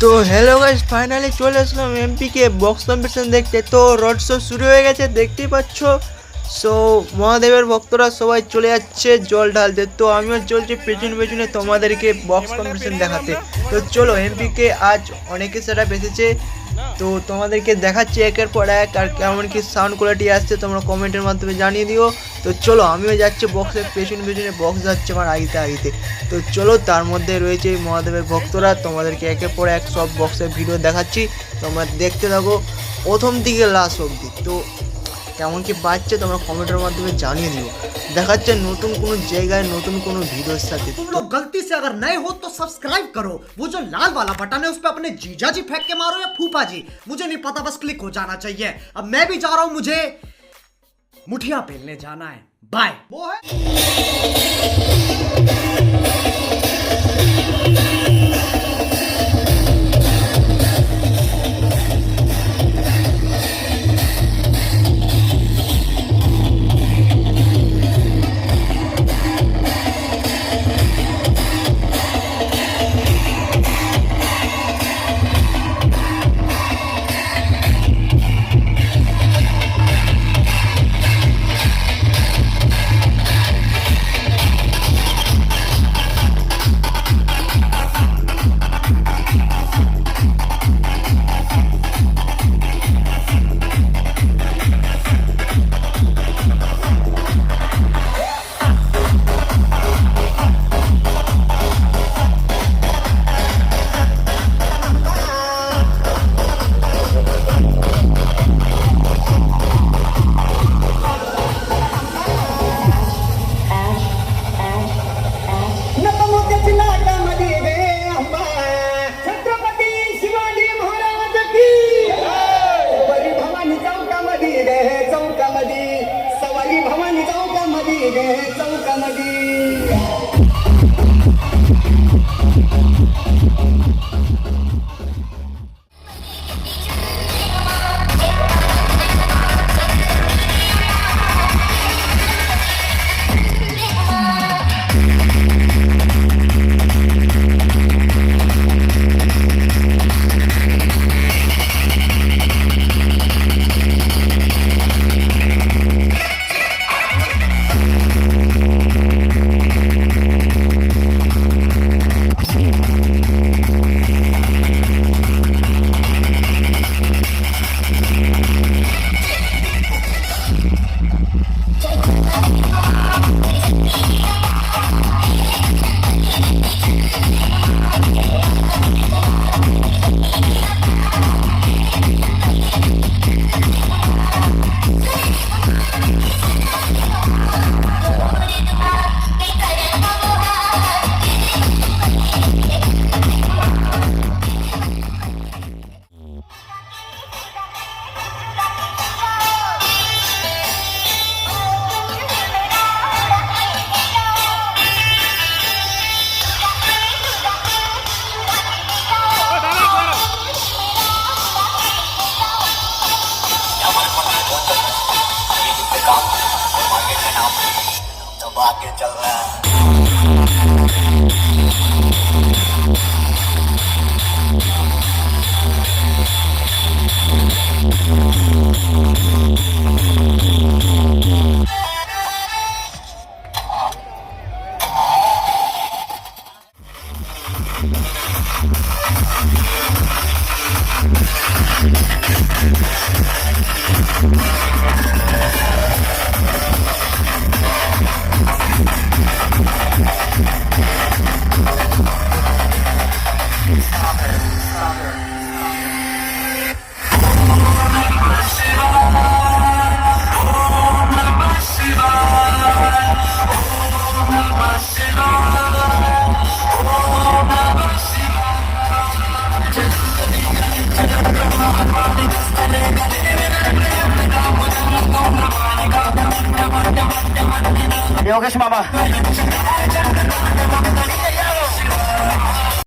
তো hello guys, finally চলে আসলাম MP কে box competition দেখতে। তো রোড শো শুরু হয়ে গেছে, দেখতেই পাচ্ছ। সো মহাদেবের ভক্তরা সবাই চলে যাচ্ছে জল ঢালতে। তো আমিও চলছি পেছনে পেছনে তোমাদেরকে বক্স কম্পিটিশন দেখাতে। তো চলো, এমপি কে আজ অনেকে সেটা বেঁচেছে, তো তোমাদেরকে দেখাচ্ছি একের পর এক। আর কেমন কি সাউন্ড কোয়ালিটি আসছে তোমরা কমেন্টের মাধ্যমে জানিয়ে দিও। তো চলো, আমিও যাচ্ছি বক্সের পেছনে পেছনে, বক্স যাচ্ছে আমার আগিতে আগিতে। তো চলো, তার মধ্যে রয়েছে মহাদেবের ভক্তরা, তোমাদেরকে একের পর এক সব বক্সের ভিডিও দেখাচ্ছি, তোমরা দেখতে থাকো প্রথম দিকে লাস্ট অবধি। তো কেমন কি বাজছে তোমরা কমেন্টের মাধ্যমে জানিয়ে দিও। দেখাচ্ছে নতুন কোনো জায়গায় নতুন কোনো ভিডিওর সাথে। तुम लोग गलती से अगर नए हो तो सब्सक्राइब करो, वो जो लाल वाला बटन है उस पे अपने जीजा जी फेंक के मारो या फूफा जी, मुझे नहीं पता, बस क्लिक हो जाना चाहिए। अब मैं भी जा रहा हूं, मुझे मुठिया पेलने जाना है। बाय। वो है छत्रपती शिवाजी महाराज की सवाई भवानी चौकामध्ये गे चौकामध्ये, सवाई भवानी चौकामध्ये गे चौकामध्ये। आगे चल रहा है। योगेश मामा